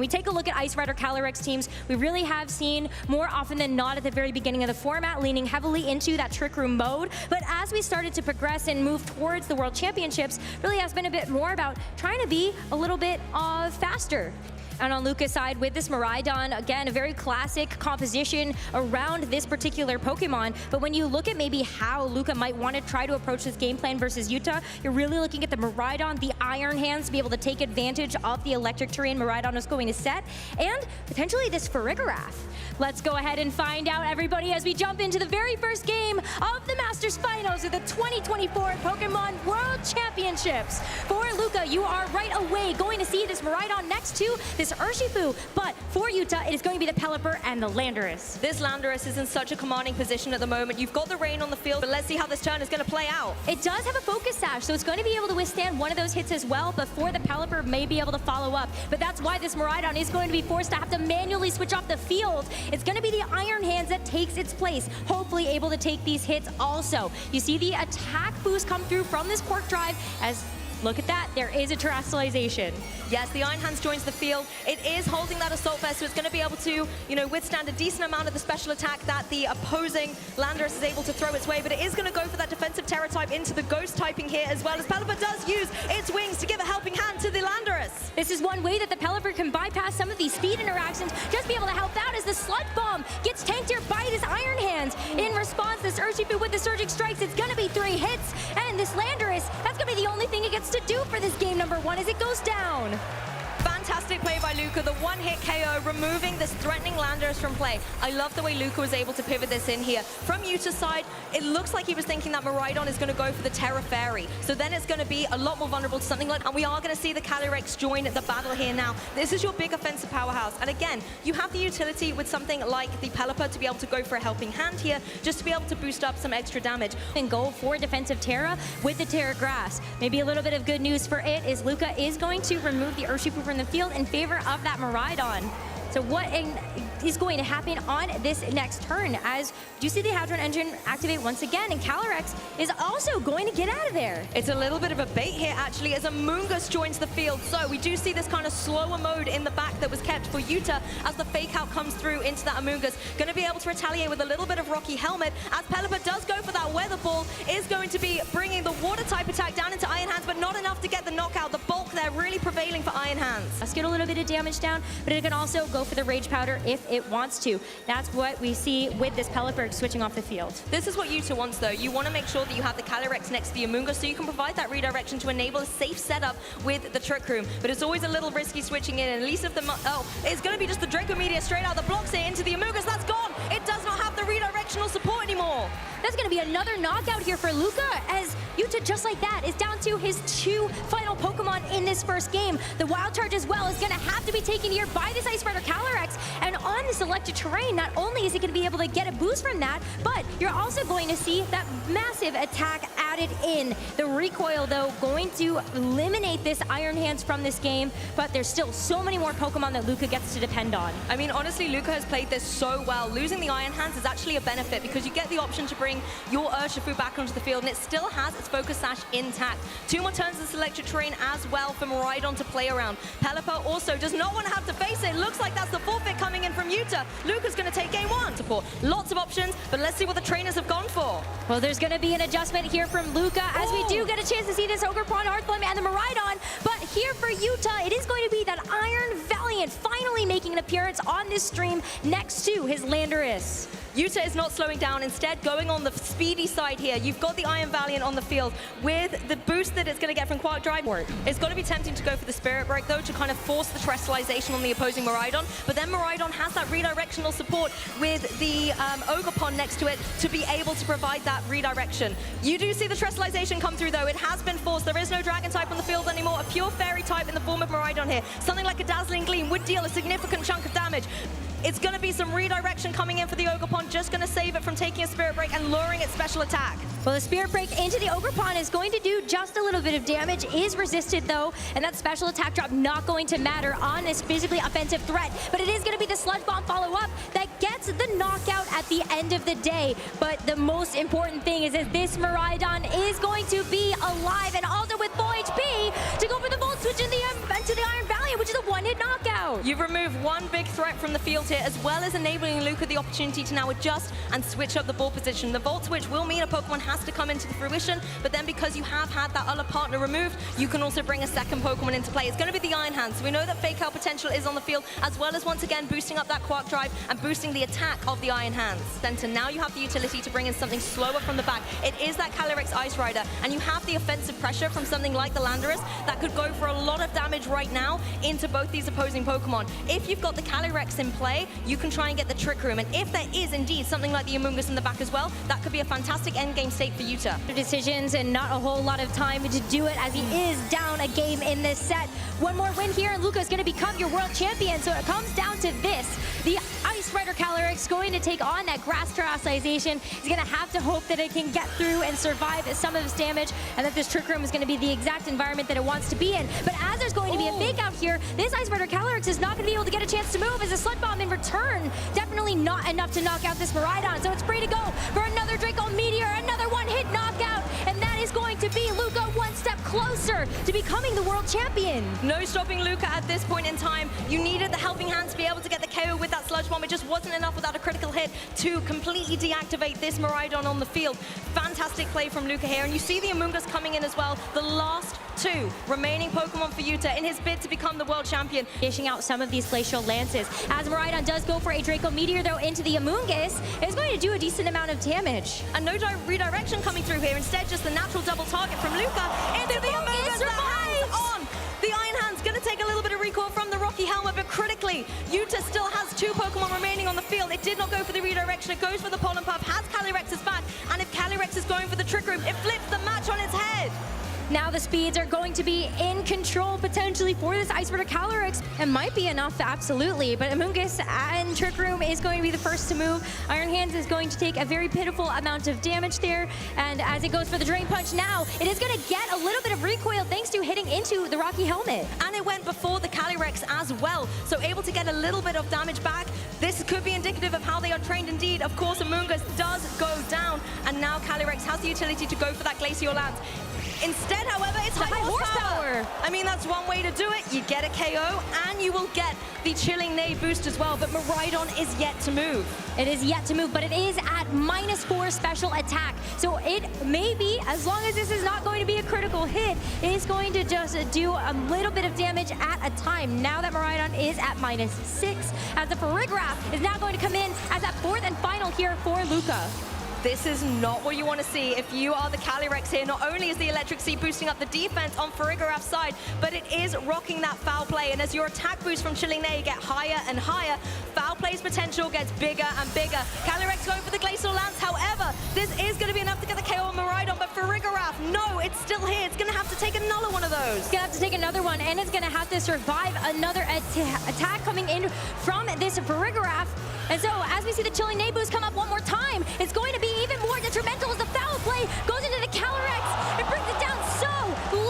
We take a look at Ice Rider Calyrex teams, we really have seen more often than not at the very beginning of the format leaning heavily into that Trick Room mode, but as we started to progress and move towards the World Championships, really has been a bit more about trying to be a little bit faster. And on Luca's side, with this Miraidon, again, a very classic composition around this particular Pokemon. But when you look at maybe how Luca might want to try to approach this game plan versus Yuta, you're really looking at the Miraidon, the Iron Hands, to be able to take advantage of the electric terrain Miraidon is going to set, and potentially this Farigiraf. Let's go ahead and find out, everybody, as we jump into the very first game of the Masters Finals of the 2024 Pokemon World Championships. For Luca, you are right away going to see this Miraidon next to this Urshifu, but for Yuta, it is going to be the Pelipper and the Landorus. This Landorus is in such a commanding position at the moment. You've got the rain on the field, but let's see how this turn is going to play out. It does have a Focus Sash, so it's going to be able to withstand one of those hits as well, before the Pelipper may be able to follow up. But that's why this Miraidon is going to be forced to have to manually switch off the field. It's going to be the Iron Hands that takes its place, hopefully able to take these hits also. You see the attack boost come through from this Quark Drive as look at that, there is a terrestrialization. Yes, the Iron Hands joins the field. It is holding that Assault Vest, so it's going to be able to, withstand a decent amount of the special attack that the opposing Landorus is able to throw its way, but it is going to go for that defensive Terra type into the Ghost typing here, as well as Pelipper does use its wings to give a helping hand to the Landorus. This is one way that the Pelipper can bypass some of these speed interactions, just be able to help out as the Sludge Bomb gets tanked here by this Iron Hands. In response, this Urshifu with the Surging Strikes, it's going to be 3 hits, and this Landorus, that's going to be the only thing it gets to do for this game number 1 as it goes down. Fantastic play by Luca, the one-hit KO, removing this threatening Landorus from play. I love the way Luca was able to pivot this in here. From Yuta's side, it looks like he was thinking that Miraidon is going to go for the Terra Fairy. So then it's going to be a lot more vulnerable to something like, and we are going to see the Calyrex join the battle here now. This is your big offensive powerhouse. And again, you have the utility with something like the Pelipper to be able to go for a helping hand here, just to be able to boost up some extra damage. And go for defensive Terra with the Terra Grass. Maybe a little bit of good news for it is Luca is going to remove the Urshifu from the field in favor of that Miraidon. So what is going to happen on this next turn as you see the Hadron Engine activate once again, and Calyrex is also going to get out of there. It's a little bit of a bait here, actually, as Amoonguss joins the field. So we do see this kind of slower mode in the back that was kept for Yuta as the fake out comes through into that Amoonguss. Going to be able to retaliate with a little bit of Rocky Helmet as Pelipper does go for that Weather Ball, is going to be bringing the Water type attack down into Iron Hands, but not enough to get the knockout. The bulk there really prevailing for Iron Hands. Let's get a little bit of damage down, but it can also go for the Rage Powder if it wants to. That's what we see with this Pelipper switching off the field. This is what Yuta wants, though. You want to make sure that you have the Calyrex next to the Amoonguss so you can provide that redirection to enable a safe setup with the Trick Room. But it's always a little risky switching in, and at least if the... Oh, it's going to be just the Draco Meteor straight out the blocks here into the Amoonguss. That's gone! It does not have the redirectional support anymore. That's going to be another knockout here for Luca as Yuta, just like that, is down to his 2 final Pokemon in this first game. The Wild Charge as well is going to have to be taken here by this Ice Rider Calyrex. And on this electric terrain, not only is it going to be able to get a boost from that, but you're also going to see that massive attack added in. The recoil, though, going to eliminate this Iron Hands from this game, but there's still so many more Pokemon that Luca gets to depend on. I mean, honestly, Luca has played this so well. Losing the Iron Hands is actually a benefit because you get the option to bring your Urshifu back onto the field, and it still has its Focus Sash intact. 2 more turns of this electric terrain as well for Miraidon to play around. Pelipper also does not want to have to face it. Looks like that's the forfeit coming in from Yuta. Luca's going to take game 1. Support. Lots of options, but let's see what the trainers have gone for. Well, there's going to be an adjustment here from Luca as we do get a chance to see this Ogerpon, Hearthflame, and the Miraidon. But here for Yuta, it is going to be that Iron Valiant finally making an appearance on this stream next to his Landorus. Yuta is not slowing down, instead going on the speedy side here. You've got the Iron Valiant on the field with the boost that it's going to get from Quark Drive. It's going to be tempting to go for the Spirit Break, though, to kind of force the terrestrialization on the opposing Miraidon. But then Miraidon has that redirectional support with the Ogerpon next to it to be able to provide that redirection. You do see the terrestrialization come through, though. It has been forced. There is no Dragon type on the field anymore. A pure Fairy type in the form of Miraidon here. Something like a Dazzling Gleam would deal a significant chunk of damage. It's going to be some redirection coming in for the Ogerpon, just going to save it from taking a Spirit Break and luring its special attack. Well, the Spirit Break into the Ogerpon is going to do just a little bit of damage, is resisted though, and that special attack drop not going to matter on this physically offensive threat, but it is going to be the Sludge Bomb follow-up that gets the knockout at the end of the day. But the most important thing is that this Miraidon is going to be alive and also with full HP to go for the Volt Switch into the Iron Valiant which is a one-hit knockout. You've removed one big threat from the field here, as well as enabling Luca the opportunity to now adjust and switch up the ball position. The Volt Switch will mean a Pokemon has to come into the fruition, but then because you have had that other partner removed, you can also bring a second Pokemon into play. It's going to be the Iron Hand, so we know that Fake Out potential is on the field, as well as once again boosting up that Quark Drive and boosting the attack of the Iron Hands. Center, now you have the utility to bring in something slower from the back. It is that Calyrex Ice Rider, and you have the offensive pressure from something like the Landorus that could go for a lot of damage right now into both these opposing Pokemon. If you've got the Calyrex in play, you can try and get the Trick Room, and if there is indeed something like the Amoonguss in the back as well, that could be a fantastic endgame state for Yuta. Decisions and not a whole lot of time to do it, as he is down a game in this set. One more win here and Luca is going to become your world champion, so it comes down to this. The Ice Rider Calyrex going to take on that grass terastization. He's going to have to hope that it can get through and survive some of its damage, and that this Trick Room is going to be the exact environment that it wants to be in. But as there's going to be a fake out here, this Ice Rider Calyrex is not going to be able to get a chance to move as a Sludge Bomb in return. Definitely not enough to knock out this Miraidon, so it's free to go for another Draco Meteor, another one-hit knockout, and that is going to be Luca one step closer to becoming the world champion. No stopping Luca at this point in time. You needed the helping hand to be able to get the KO with that Sludge Bomb. It just wasn't enough without a critical hit to completely deactivate this Miraidon on the field. Fantastic play from Luca here, and you see the Amoonguss coming in as well. The last two remaining Pokemon for Yuta in his bid to become the world champion. Dishing out some of these Glacial Lances. As Miraidon does go for a Draco Meteor, though, into the Amoonguss, it's going to do a decent amount of damage. And no redirection coming through here. Instead, just the natural double target from Luca into the Amoonguss. Survives on. The Iron Hand's going to take a little bit of recoil from the Rocky Helmet, but critically, Yuta still has two Pokemon remaining on the field. It did not go for the redirection. It goes for the Pollen Puff, has Calyrex's back, and if Calyrex is going for the Trick Room, it flips the match on its head. Now the speeds are going to be in control potentially for this Ice Rider Calyrex. It might be enough, absolutely, but Amoonguss and Trick Room is going to be the first to move. Iron Hands is going to take a very pitiful amount of damage there, and as it goes for the Drain Punch now, it is going to get a little bit of recoil thanks to hitting into the Rocky Helmet. And it went before the Calyrex as well, so able to get a little bit of damage back. This could be indicative of how they are trained indeed. Of course, Amoonguss does go down, and now Calyrex has the utility to go for that Glacial Lance. Instead, however, it's high horsepower. I mean, that's one way to do it. You get a KO, and you will get the Chilling Neigh boost as well, but Miraidon is yet to move. It is yet to move, but it is at -4 special attack. So it may be, as long as this is not going to be a critical hit, it is going to just do a little bit of damage at a time. Now that Miraidon is at -6, as the Farigiraf is now going to come in as that fourth and final here for Luca. This is not what you want to see if you are the Calyrex here. Not only is the Electric Sea boosting up the defense on Farigiraf's side, but it is rocking that foul play. And as your attack boost from Chilling Neigh get higher and higher, foul play's potential gets bigger and bigger. Calyrex going for the Glacial Lance. However, this is going to be enough to get the KO on Miraidon, but Farigiraf, no, it's still here. It's going to have to take another one of those. It's going to have to take another one, and it's going to have to survive another attack coming in from this Farigiraf. And so, as we see the Chilling Neigh boost come up one more time, it's going to be even more detrimental as the foul play goes into the Calyrex and brings it down so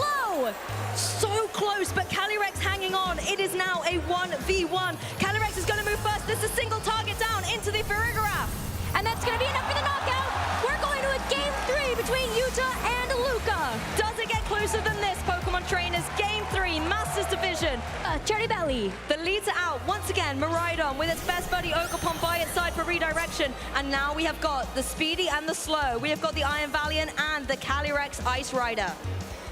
low. So close, but Calyrex hanging on. It is now a 1v1. Calyrex is going to move first. This is a single target down into the Farigiraf. And that's going to be enough for the knockout. We're going to a game 3 between Yuta and Luca. Does it get closer than this, Pokemon trainers? Game 3, Masters Division. Ceribelli. The leads are out once again. Miraidon with its best buddy Ogerpon by its side for redirection. And now we have got the Speedy and the Slow. We have got the Iron Valiant and the Calyrex Ice Rider.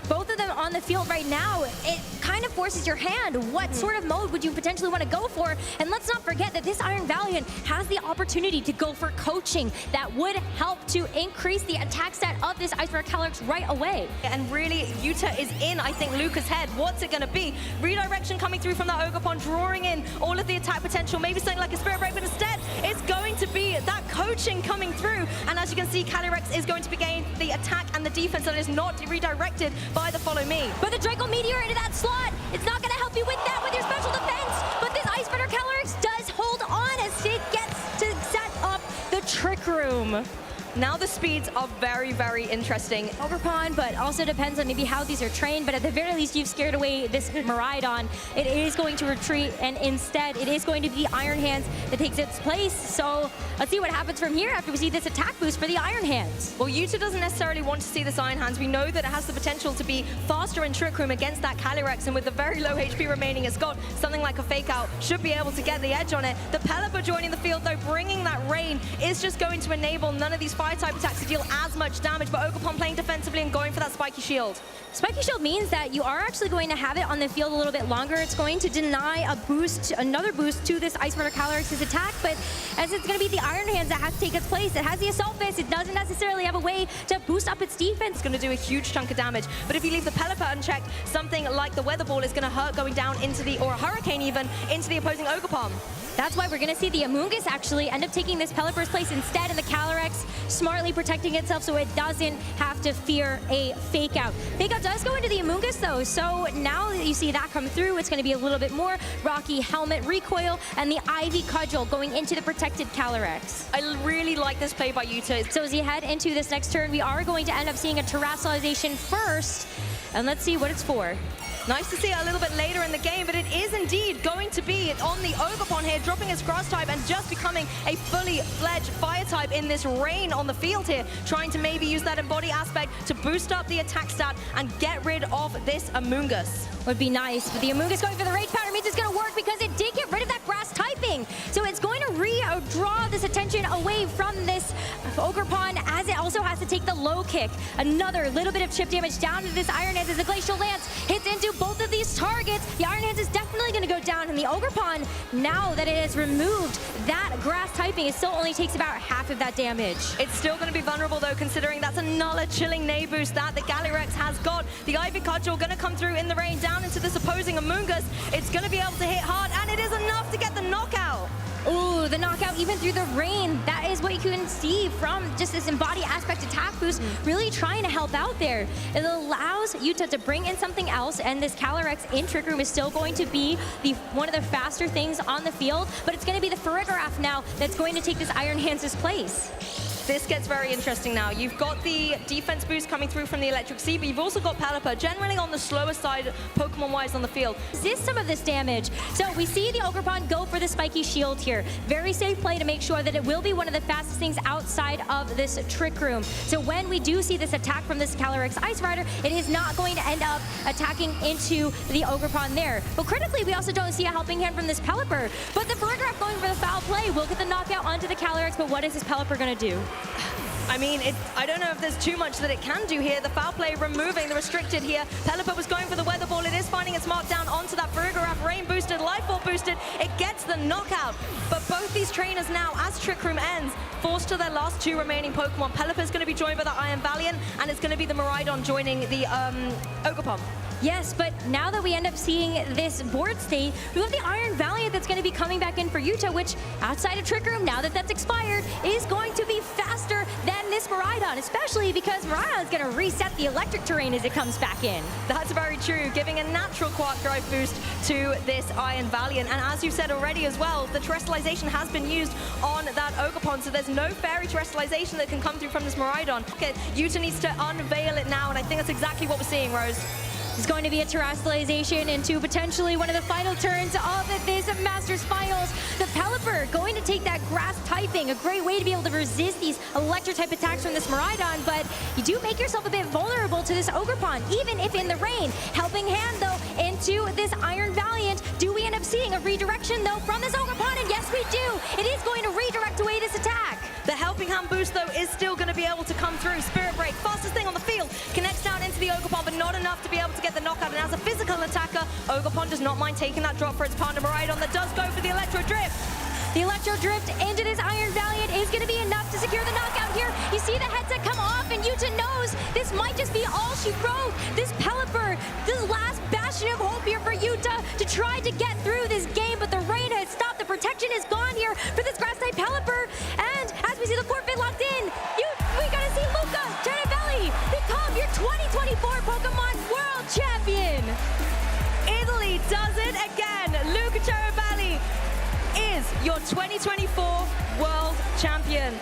Both of them on the field right now, it kind of forces your hand. What sort of mode would you potentially want to go for? And let's not forget that this Iron Valiant has the opportunity to go for coaching that would help to increase the attack stat of this Ice Rider Calyrex right away. And really, Yuta is in, I think, Luca's head. What's it going to be? Redirection coming through from that Ogerpon, drawing in all of the attack potential, maybe something like a Spirit Break, but instead, it's going to be that coaching coming through. And as you can see, Calyrex is going to be gaining the attack and the defense that is not redirected by the Follow Me. But the Draco Meteor into that slot, it's not going to help you with that with your special defense. But this Ice Rider Calyrex does hold on as it gets to set up the Trick Room. Now the speeds are very, very interesting. Ogerpon, but also depends on maybe how these are trained, but at the very least you've scared away this Miraidon. It is going to retreat, and instead it is going to be Iron Hands that takes its place. So let's see what happens from here after we see this attack boost for the Iron Hands. Well, Yuta doesn't necessarily want to see this Iron Hands. We know that it has the potential to be faster in Trick Room against that Calyrex, and with the very low HP remaining, it's got something like a Fake Out, should be able to get the edge on it. The Pelipper joining the field, though, bringing that rain is just going to enable none of these Fire-type attacks to deal as much damage, but Ogerpon playing defensively and going for that Spiky Shield. Spiky Shield means that you are actually going to have it on the field a little bit longer. It's going to deny a boost, another boost to this Ice Runner Calyrex's attack, but as it's going to be the Iron Hands that has to take its place. It has the Assault Fist. It doesn't necessarily have a way to boost up its defense. It's going to do a huge chunk of damage, but if you leave the Pelipper unchecked, something like the Weather Ball is going to hurt going down into the, or a Hurricane even, into the opposing Ogerpon. That's why we're going to see the Amoonguss actually end up taking this Pelipper's place instead, and the Calyrex smartly protecting itself so it doesn't have to fear a Fake Out. Fake Out does go into the Amoonguss though, so now that you see that come through, it's going to be a little bit more Rocky Helmet recoil and the Ivy Cudgel going into the protected Calyrex. I really like this play by Yuta. So as you head into this next turn, we are going to end up seeing a Terrestrialization first, and let's see what it's for. Nice to see it a little bit later in the game, but it is indeed going to be on the Ogerpon here, dropping his Grass type and just becoming a fully fledged Fire type in this rain on the field here, trying to maybe use that Embody aspect to boost up the attack stat and get rid of this Amoonguss. Would be nice, but the Amoonguss going for the Rage Powder means it's going to work because it did get rid of that Grass typing. So it's going to draw this attention away from this Ogerpon, as it also has to take the low kick. Another little bit of chip damage down to this Iron Hands as the Glacial Lance hits into both of these targets. The Iron Hands is definitely going to go down, and the Ogerpon, now that it has removed that Grass typing, it still only takes about half of that damage. It's still going to be vulnerable though, considering that's another chilling Nay boost that the Calyrex has got. The Ivy Cudgel going to come through in the rain down into this opposing Amoonguss. It's going to be able to hit hard, and it is enough to get the knockout. Ooh, the knockout even through the rain. That is what you can see from just this Embody aspect attack boost, really trying to help out there. It allows Yuta to bring in something else, and this Calyrex in Trick Room is still going to be one of the faster things on the field, but it's going to be the Farigiraf now that's going to take this Iron Hands' place. This gets very interesting now. You've got the defense boost coming through from the Electric Sea, but you've also got Pelipper, generally on the slower side Pokemon-wise on the field. Resist some of this damage. So we see the Ogerpon go for the Spiky Shield here. Very safe play to make sure that it will be one of the fastest things outside of this Trick Room. So when we do see this attack from this Calyrex Ice Rider, it is not going to end up attacking into the Ogerpon there. But critically, we also don't see a helping hand from this Pelipper. But the Farigiraf going for the foul play will get the knockout onto the Calyrex, but what is this Pelipper going to do? I mean, I don't know if there's too much that it can do here. The foul play removing the restricted here. Pelipper was going for the Weather Ball. It is finding its mark down onto that Farigiraf. Rain boosted, Life Ball boosted. It gets the knockout. But both these trainers now, as Trick Room ends, forced to their last two remaining Pokemon. Pelipper's going to be joined by the Iron Valiant, and it's going to be the Miraidon joining the Ogerpon. Yes, but now that we end up seeing this board state, we have the Iron Valiant that's going to be coming back in for Yuta, which outside of Trick Room, now that that's expired, is going to be faster than this Miraidon, especially because Miraidon is going to reset the electric terrain as it comes back in. That's very true, giving a natural Quark Drive boost to this Iron Valiant. And as you said already as well, the Terrestrialization has been used on that Ogerpon, so there's no Fairy Terrestrialization that can come through from this Miraidon. Okay, Yuta needs to unveil it now, and I think that's exactly what we're seeing, Rose. It's going to be a Terrestrialization into potentially one of the final turns of this Masters Finals. The Pelipper going to take that Grass typing, a great way to be able to resist these electric type attacks from this Miraidon, but you do make yourself a bit vulnerable to this Ogerpon, even if in the rain. Helping hand though into this Iron Valiant. Do we end up seeing a redirection though from this Ogerpon? And yes we do! It is going to redirect away this attack. The Helping Hand boost though is still going to be able to come through. Spirit Break, fastest thing on the field, connects down into the Ogerpon, but not enough to be able to get the knockout. And as a physical attacker, Ogerpon does not mind taking that drop for its partner Miraidon that does go for the Electro Drift. The Electro Drift into this Iron Valiant is going to be enough to secure the knockout here. You see the headset come off, and Yuta knows this might just be all she wrote. This Pelipper, the last bastion of hope here for Yuta to try to get through this game, but the rain has stopped. The protection is gone here for this Grass-type Pelipper, and as we see the forfeit locked in, we got to see Luca Ceribelli become your 2024 Pokemon World Champion. Italy does it again. Luca Ceribelli is your 2024 World Champion.